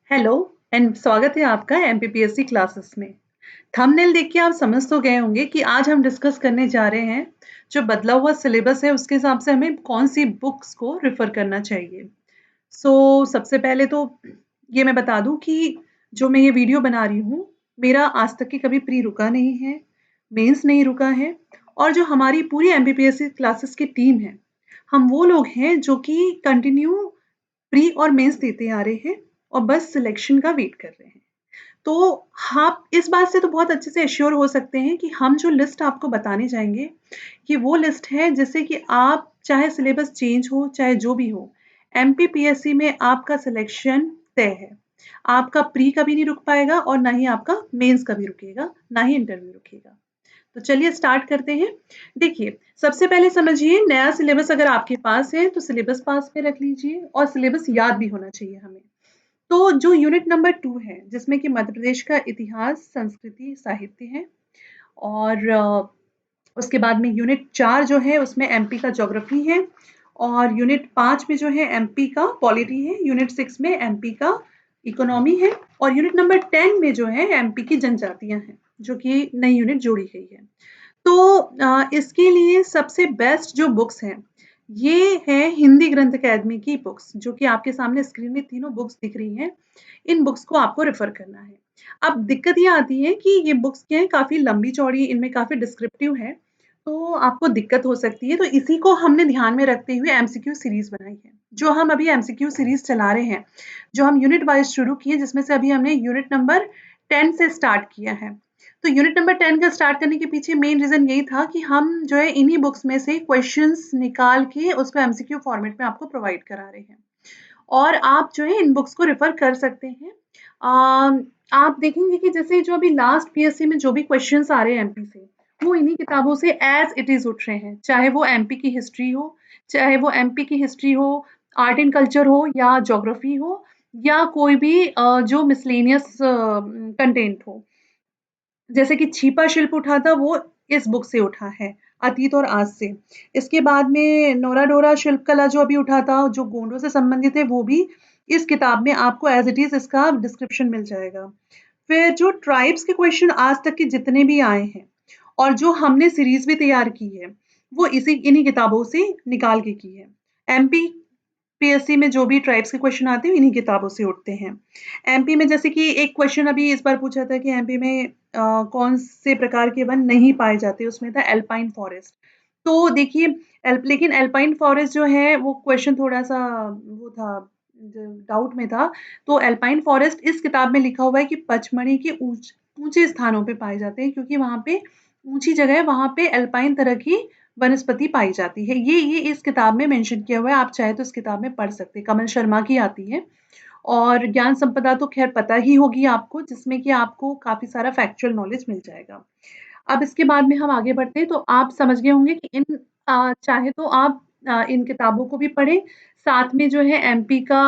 Hello and स्वागत है आपका एमपीपीएससी क्लासेस में। थंबनेल देख के आप समझ तो गए होंगे कि आज हम डिस्कस करने जा रहे हैं जो बदला हुआ सिलेबस है उसके हिसाब से हमें कौन सी बुक्स को रेफर करना चाहिए। सबसे पहले तो ये मैं बता दूं कि जो मैं ये वीडियो बना रही हूँ मेरा आज तक की कभी प्री रुका नहीं है, मेंस नहीं रुका है और जो हमारी पूरी एमपीपीएससी क्लासेस की टीम है हम वो लोग हैं जो कि कंटिन्यू प्री और मेंस देते आ रहे हैं और बस सिलेक्शन का वेट कर रहे हैं। तो आप इस बात से तो बहुत अच्छे से एश्योर हो सकते हैं कि हम जो लिस्ट आपको बताने जाएंगे ये वो लिस्ट है जिससे कि आप चाहे सिलेबस चेंज हो चाहे जो भी हो एमपीपीएससी में आपका सिलेक्शन तय है। आपका प्री कभी नहीं रुक पाएगा और ना ही आपका मेंस कभी रुकेगा, ना ही इंटरव्यू रुकेगा। तो चलिए स्टार्ट करते हैं। देखिए, सबसे पहले समझिए नया सिलेबस अगर आपके पास है तो सिलेबस पास में रख लीजिए और सिलेबस याद भी होना चाहिए हमें। तो जो यूनिट नंबर 2 है जिसमें कि मध्य प्रदेश का इतिहास, संस्कृति, साहित्य है और उसके बाद में यूनिट 4 जो है उसमें एमपी का ज्योग्राफी है और यूनिट 5 में जो है एमपी का पॉलिटी है, यूनिट 6 में एमपी का इकोनॉमी है और यूनिट नंबर 10 में जो है एमपी की जनजातियां हैं जो कि नई यूनिट जोड़ी गई है। तो इसके लिए सबसे बेस्ट जो बुक्स हैं ये है हिंदी ग्रंथ अकेदमी की बुक्स जो कि आपके सामने स्क्रीन में तीनों बुक्स दिख रही हैं। इन बुक्स को आपको रेफर करना है। अब दिक्कत ये आती है कि ये बुक्स क्या है काफ़ी लंबी चौड़ी, इनमें काफ़ी डिस्क्रिप्टिव है, तो आपको दिक्कत हो सकती है। तो इसी को हमने ध्यान में रखते हुए एमसीक्यू सीरीज़ बनाई है। जो हम अभी एमसीक्यू सीरीज़ चला रहे हैं, जो हम यूनिट वाइज़ शुरू किए जिसमें से अभी हमने यूनिट नंबर 10 से स्टार्ट किया है। तो यूनिट नंबर 10 का स्टार्ट करने के पीछे मेन रीज़न यही था कि हम जो है इन्हीं बुक्स में से क्वेश्चंस निकाल के उसको एमसीक्यू फॉर्मेट में आपको प्रोवाइड करा रहे हैं। और आप जो है इन बुक्स को रेफर कर सकते हैं। आप देखेंगे कि जैसे जो अभी लास्ट पीएससी में जो भी क्वेश्चंस आ रहे हैं एमपी से, वो इन्हीं किताबों से एज इट इज उठ रहे हैं, चाहे वो एमपी की हिस्ट्री हो, चाहे वो एमपी की हिस्ट्री हो, आर्ट एंड कल्चर हो या ज्योग्राफी हो या कोई भी जो मिसलेनियस कंटेंट हो। जैसे कि छिपा शिल्प उठा था वो इस बुक से उठा है, अतीत और आज से। इसके बाद में नोरा डोरा शिल्प कला जो अभी उठा था, जो गोंडों से संबंधित है वो भी इस किताब में आपको एज़ इट इज़ इसका डिस्क्रिप्शन मिल जाएगा। फिर जो ट्राइब्स के क्वेश्चन आज तक के जितने भी आए हैं और जो हमने सीरीज़ भी तैयार की है, वो इन्हीं किताबों से निकाल के की है। एमपी पीएससी में जो भी ट्राइब्स के क्वेश्चन आते हैं इन्हीं किताबों से उठते हैं। एमपी में जैसे कि एक क्वेश्चन अभी इस बार पूछा था कि एमपी में कौन से प्रकार के वन नहीं पाए जाते, उसमें था एल्पाइन फॉरेस्ट। तो देखिए लेकिन एल्पाइन फॉरेस्ट जो है वो क्वेश्चन थोड़ा-सा वो था, डाउट में था। तो एल्पाइन फॉरेस्ट इस किताब में लिखा हुआ है कि पचमढ़ी के ऊँचे स्थानों पे पाए जाते हैं क्योंकि वहाँ पे ऊँची जगह है, वहाँ पे एल्पाइन तरह की वनस्पति पाई जाती है। ये इस किताब में मेंशन किया हुआ है, आप चाहे तो इस किताब में पढ़ सकते हैं। कमल शर्मा की आती है और ज्ञान संपदा तो ख़ैर पता ही होगी आपको, जिसमें कि आपको काफ़ी सारा फैक्चुअल नॉलेज मिल जाएगा। अब इसके बाद में हम आगे बढ़ते हैं, तो आप समझ गए होंगे कि चाहे तो आप इन किताबों को भी पढ़ें, साथ में जो है एमपी का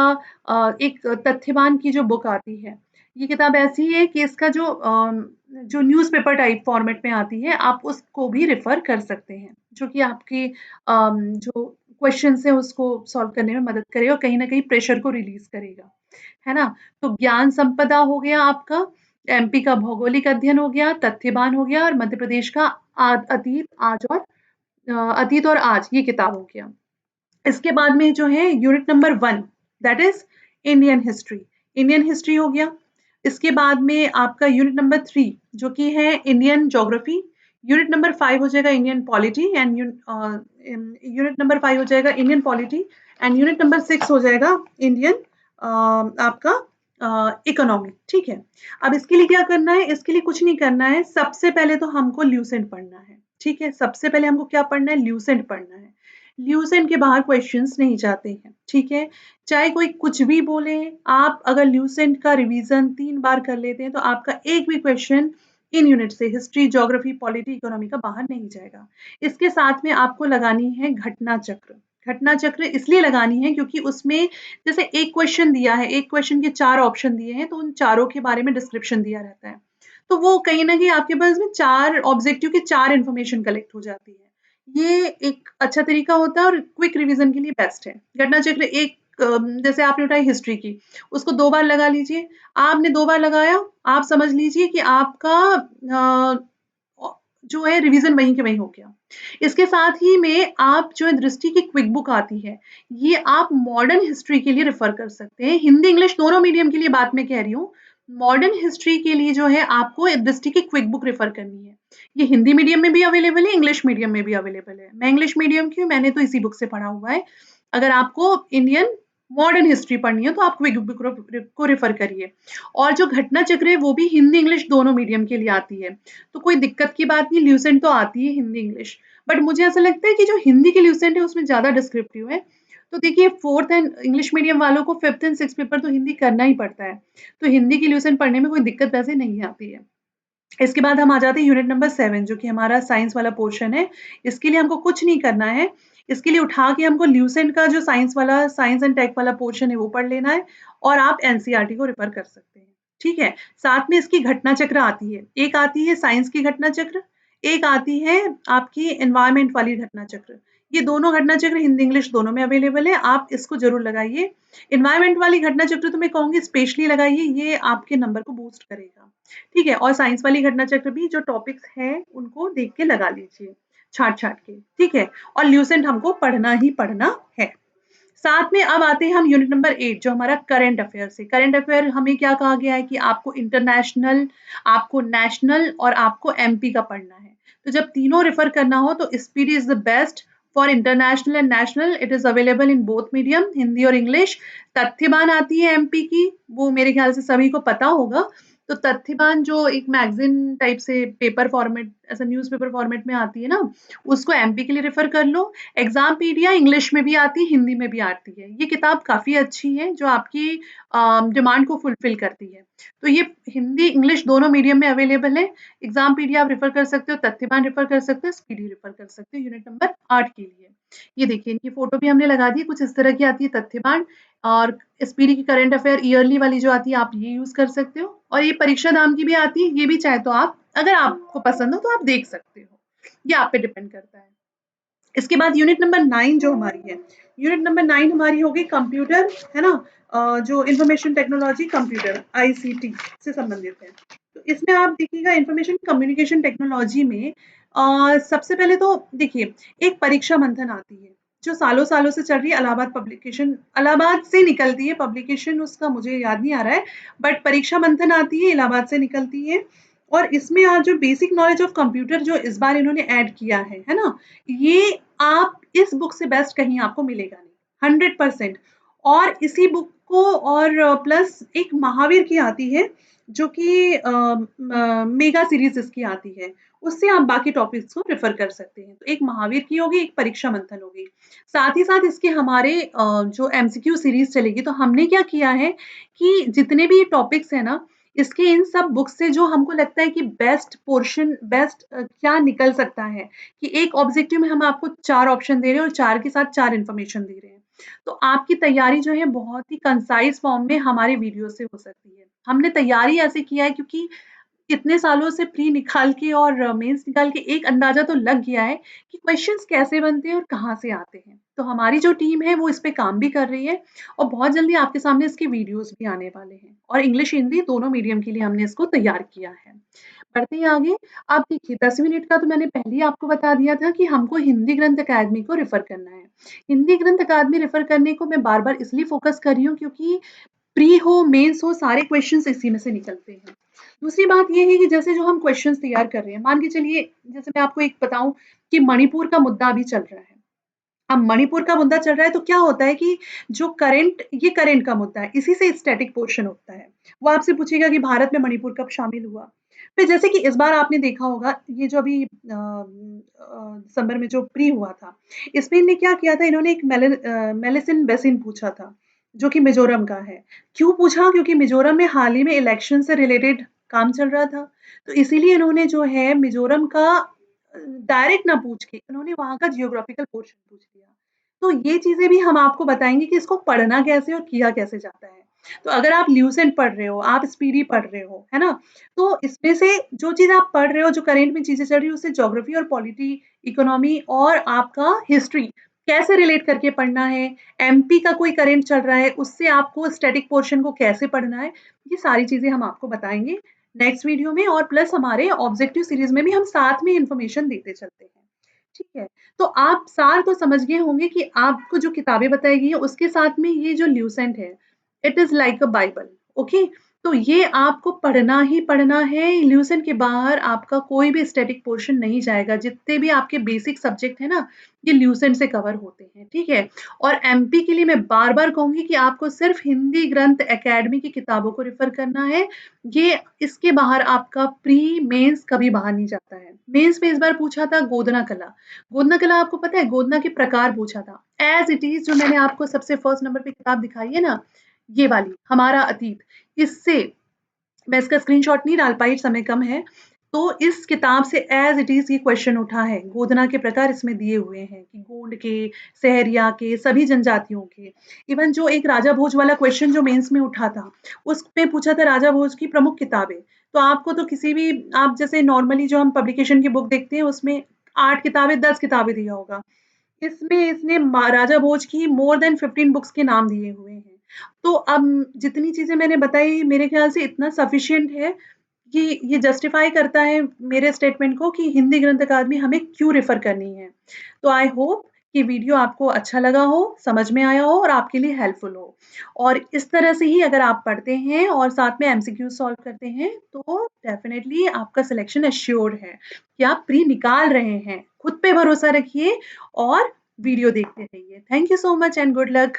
एक तथ्यवान की जो बुक आती है, ये किताब ऐसी है कि इसका जो न्यूज़पेपर टाइप फॉर्मेट में आती है, आप उसको भी रेफ़र कर सकते हैं, जो कि आपकी जो क्वेश्चन्स हैं उसको सॉल्व करने में मदद करेगा और कहीं न कहीं प्रेशर को रिलीज़ करेगा, है ना? तो ज्ञान संपदा हो गया आपका, एमपी का भौगोलिक अध्ययन हो गया, तथ्यवान हो गया और मध्य प्रदेश का अतीत, आज और अतीत और आज ये किताब हो गया। इसके बाद में जो है unit number 1 that is Indian history, Indian history हो गया। इसके बाद में आपका यूनिट नंबर 3 जो कि है इंडियन ज्योग्राफी, यूनिट नंबर 5 हो जाएगा Indian polity and unit number 5 हो जाएगा Indian polity and unit number 6 हो जाएगा इंडियन आपका इकोनॉमी, ठीक है। अब इसके लिए क्या करना है? इसके लिए कुछ नहीं करना है, सबसे पहले तो हमको ल्यूसेंट पढ़ना है, ठीक है? सबसे पहले हमको क्या पढ़ना है? ल्यूसेंट पढ़ना है। ल्यूसेंट के बाहर क्वेश्चंस नहीं जाते हैं, ठीक है? चाहे कोई कुछ भी बोले, आप अगर ल्यूसेंट का रिवीजन 3 बार कर लेते हैं, तो आपका एक भी क्वेश्चन इन यूनिट से हिस्ट्री, ज्योग्राफी, पॉलिटी, इकोनॉमी का बाहर नहीं जाएगा। इसके साथ में आपको लगानी है घटना चक्र। घटना चक्र इसलिए लगानी है क्योंकि उसमें जैसे एक क्वेश्चन दिया है, एक क्वेश्चन के 4 ऑप्शन दिए हैं, तो उन चारों के बारे में डिस्क्रिप्शन दिया रहता है। तो वो कहीं न कहीं आपके पास में 4 ऑब्जेक्टिव की 4 इन्फॉर्मेशन कलेक्ट हो जाती है। ये एक अच्छा तरीका होता है और क्विक रिवीजन के लिए बेस्ट है। घटना चक्र एक जैसे आपने उठाई हिस्ट्री की, उसको 2 बार लगा लीजिए। आपने 2 बार लगाया, आप समझ लीजिए कि आपका जो है रिवीज़न वहीं के वहीं हो गया। इसके साथ ही में आप जो है दृष्टि की क्विक बुक आती है, ये आप मॉडर्न हिस्ट्री के लिए रेफ़र कर सकते हैं। हिंदी, इंग्लिश दोनों मीडियम के लिए बात मैं कह रही हूँ। मॉडर्न हिस्ट्री के लिए जो है आपको दृष्टि की क्विक बुक रेफ़र करनी है। ये हिंदी मीडियम में भी अवेलेबल है, इंग्लिश मीडियम में भी अवेलेबल है। मैं इंग्लिश मीडियम की हूँ, मैंने तो इसी बुक से पढ़ा हुआ है। अगर आपको इंडियन मॉडर्न हिस्ट्री पढ़नी है तो आप क्विक बुक को रेफ़र करिए। और जो घटना चक्र है वो भी हिंदी, इंग्लिश दोनों मीडियम के लिए आती है। तो कोई दिक्कत की बात नहीं, ल्यूसेंट तो आती है हिंदी, इंग्लिश। बट मुझे ऐसा लगता है कि जो हिंदी की ल्यूसेंट है उसमें ज़्यादा डिस्क्रिप्टिव है। तो देखिए 4th एंड इंग्लिश मीडियम वालों को 5th एंड 6th पेपर तो हिंदी करना ही पड़ता है। तो हिंदी की ल्यूसेंट पढ़ने में कोई दिक्कत वैसे नहीं आती है। इसके बाद हम आ जाते हैं यूनिट नंबर 7 जो कि हमारा साइंस वाला पोर्शन है। इसके लिए हमको कुछ नहीं करना है। इसके लिए उठा के हमको ल्यूसेंट का जो साइंस एंड टेक वाला पोर्शन है वो पढ़ लेना है और आप एनसीईआरटी को रेफर कर सकते हैं। ठीक है? साथ में इसकी घटना चक्र आती है। एक आती है साइंस की घटना चक्र, एक आती है आपकी एनवायरनमेंट वाली घटना चक्र। ये दोनों घटना चक्र हिंदी, इंग्लिश दोनों में अवेलेबल है। आप इसको ज़रूर लगाइए। एनवायरनमेंट वाली घटना चक्र तो मैं कहूँगी स्पेशली लगाइए, ये आपके नंबर को बूस्ट करेगा। ठीक है? और साइंस वाली घटना चक्र भी जो टॉपिक्स हैं, उनको देख के लगा लीजिए, छाँट-छाँट के, ठीक है? और ल्यूसेंट हमको पढ़ना ही पढ़ना है। साथ में अब आते हैं हम यूनिट नंबर 8 जो हमारा करंट अफेयर्स है। करंट अफेयर हमें क्या कहा गया है कि आपको इंटरनेशनल, आपको नेशनल और आपको एमपी का पढ़ना है। तो जब तीनों रेफर करना हो तो speedy is the best for international and national. It is available in both medium Hindi और इंग्लिश। तथ्यवान आती है एमपी की, वो मेरे ख्याल से सभी को पता होगा। तो तथ्यवान जो एक मैगज़ीन टाइप से पेपर फॉर्मेट ऐसा न्यूज़पेपर फॉर्मेट में आती है ना, उसको एमपी के लिए रेफर कर लो। एग्ज़ामपीडिया इंग्लिश में भी आती है, हिंदी में भी आती है। ये किताब काफ़ी अच्छी है जो आपकी डिमांड को फुलफ़िल करती है। तो ये हिंदी, इंग्लिश दोनों मीडियम में अवेलेबल है। एग्ज़ामपीडिया आप रेफ़र कर सकते हो, तथ्यवान रेफ़र कर सकते हो, स्पीडी रेफ़र कर सकते हो यूनिट नंबर 8 के लिए। ये देखिए इनकी फ़ोटो भी हमने लगा दी है, कुछ इस तरह की आती है तथ्यवान और स्पीडी की करंट अफ़ेयर ईयरली वाली जो आती है आप ये यूज़ कर सकते हो और ये परीक्षा धाम की भी आती है, ये भी चाहे तो आप अगर आपको पसंद हो तो आप देख सकते हो। ये आप पे डिपेंड करता है। इसके बाद यूनिट नंबर 9 जो हमारी है, यूनिट नंबर 9 हमारी हो गई कंप्यूटर, है ना? जो इन्फॉर्मेशन टेक्नोलॉजी कंप्यूटर आईसीटी से संबंधित है। तो इसमें आप देखिएगा इन्फॉर्मेशन कम्युनिकेशन टेक्नोलॉजी में सबसे पहले तो देखिए एक परीक्षा मंथन आती है, जो सालों-सालों से चल रही है इलाहाबाद से निकलती है पब्लिकेशन उसका मुझे याद नहीं आ रहा है, बट परीक्षा मंथन आती है, इलाहाबाद से निकलती है और इसमें आज जो बेसिक नॉलेज ऑफ कंप्यूटर जो इस बार इन्होंने ऐड किया है ना? ये आप इस बुक से बेस्ट कहीं आपको मिलेगा नहीं, 100% और इसी बुक को और प्लस एक महावीर की आती है, जो कि मेगा सीरीज़ इसकी आती है, उससे आप बाकी टॉपिक्स को रेफ़र कर सकते हैं। तो एक महावीर की होगी, एक परीक्षा मंथन हो गई। साथ ही साथ इसके हमारे जो एमसीक्यू सीरीज़ चलेगी, तो हमने क्या किया है कि जितने भी टॉपिक्स हैं ना, इसके इन सब बुक्स से जो हमको लगता है कि बेस्ट क्या निकल सकता है कि एक ऑब्जेक्टिव में हम आपको 4 ऑप्शन दे रहे हैं और 4 के साथ 4 इन्फॉर्मेशन दे रहे हैं। तो आपकी तैयारी जो है बहुत ही कंसाइज़ फॉर्म में हमारे वीडियो से हो सकती है। हमने तैयारी ऐसे किया है क्योंकि इतने सालों से प्री निकाल के और मेंस निकाल के एक अंदाज़ा तो लग गया है कि क्वेश्चंस कैसे बनते हैं और कहाँ से आते हैं। तो हमारी जो टीम है वो इस पे काम भी कर रही है और बहुत जल्दी आपके सामने इसके वीडियोज़ भी आने वाले हैं और इंग्लिश, हिंदी दोनों मीडियम के लिए हमने इसको तैयार किया है। बढ़ते हैं आगे। अब देखिए 10 मिनट का तो मैंने पहले ही आपको बता दिया था कि हमको हिंदी ग्रंथ अकादमी को रेफ़र करना है। हिंदी ग्रंथ अकादमी रेफ़र करने को मैं बार-बार इसलिए फ़ोकस कर रही हूँ क्योंकि प्री हो, मेंस हो सारे क्वेश्चंस इसी में से निकलते हैं। दूसरी बात ये है कि जैसे जो हम क्वेश्चंस तैयार कर रहे हैं, मान के चलिए जैसे मैं आपको एक बताऊँ कि मणिपुर का मुद्दा अभी चल रहा है। अब मणिपुर का मुद्दा चल रहा है तो क्या होता है कि जो करंट का मुद्दा है, इसी से स्टैटिक पोर्शन होता है। वो आपसे पूछेगा कि भारत में मणिपुर कब शामिल हुआ? फिर जैसे कि इस बार आपने देखा होगा ये जो अभी दिसंबर में जो प्री हुआ था, इसमें इनने क्या किया था इन्होंने एक मेलिसिन बेसिन पूछा था, जो कि मिज़ोरम का है। क्यों पूछा? क्योंकि मिज़ोरम में हाल ही में इलेक्शन से रिलेटेड काम चल रहा था। तो इसीलिए इन्होंने जो है मिज़ोरम का डायरेक्ट ना पूछ के उन्होंने वहाँ का जियोग्राफिकल पोर्शन पूछ लिया। तो ये चीज़ें भी हम आपको बताएँगे कि इसको पढ़ना कैसे और किया कैसे जाता है। तो अगर आप ल्यूसेंट पढ़ रहे हो, आप स्पीडी पढ़ रहे हो, है ना? तो इसमें से जो चीज़ आप पढ़ रहे हो, जो करंट में चीज़ें चल रही हैं, उससे ज्योग्राफी और पॉलिटी, इकोनॉमी और आपका हिस्ट्री कैसे रिलेट करके पढ़ना है, एमपी का कोई करंट चल रहा है, उससे आपको स्टैटिक पोर्शन को कैसे पढ़ना है, ये सारी चीज़ें हम आपको बताएँगे नेक्स्ट वीडियो में और प्लस हमारे ऑब्जेक्टिव सीरीज़ में भी हम साथ में इन्फॉर्मेशन देते चलते हैं। ठीक है? तो आप सार तो समझ गए होंगे कि आपको जो किताबें बताई गई हैं, उसके साथ में ये जो ल्यूसेंट है, it is like a Bible, okay? तो ये आपको पढ़ना ही पढ़ना है, ल्यूसेंट के बाहर आपका कोई भी स्टैटिक पोर्शन नहीं जाएगा, जितने भी आपके बेसिक सब्जेक्ट हैं ना, ये ल्यूसेंट से कवर होते हैं, ठीक है? और एमपी के लिए मैं बार-बार कहूँगी कि आपको सिर्फ़ हिंदी ग्रंथ अकेडमी की किताबों को रेफ़र करना है, ये इसके बाहर आपका प्री, मेंस कभी बाहर नहीं जाता है। मेंस में इस बार पूछा था गोदना कला। गोदना कला आपको पता है गोदना के प्रकार पूछा था। ऐज़ इट इज़ जो मैंने आपको सबसे फर्स्ट नंबर पे किताब दिखाई है ना, ये वाली हमारा अतीत, इससे मैं इसका स्क्रीनशॉट नहीं डाल पाई, समय कम है। तो इस किताब से ऐज़ इट इज़ ये क्वेश्चन उठा है, गोदना के प्रकार इसमें दिए हुए हैं कि गोंड के, सहरिया के, सभी जनजातियों के। इवन जो एक राजा भोज वाला क्वेश्चन जो मेंस में उठा था, उसमें पूछा था राजा भोज की प्रमुख किताबें। तो आपको तो किसी भी आप जैसे नॉर्मली जो हम पब्लिकेशन की बुक देखते हैं, उसमें 8 किताबें, 10 किताबें दिया होगा। इसमें इसने महाराजा भोज की मोर देन 15 बुक्स के नाम दिए हुए हैं। तो अब जितनी चीज़ें मैंने बताई मेरे ख़्याल से इतना सफिशिएंट है कि ये जस्टिफ़ाई करता है मेरे स्टेटमेंट को कि हिंदी ग्रंथ अकादमी हमें क्यों रेफ़र करनी है। तो आई होप कि वीडियो आपको अच्छा लगा हो, समझ में आया हो और आपके लिए हेल्पफुल हो। और इस तरह से ही अगर आप पढ़ते हैं और साथ में एमसीक्यू सॉल्व करते हैं, तो डेफ़िनिटली आपका सिलेक्शन एश्योर्ड है कि आप प्री निकाल रहे हैं। खुद पे भरोसा रखिए और वीडियो देखते रहिए। Thank you so much and good luck.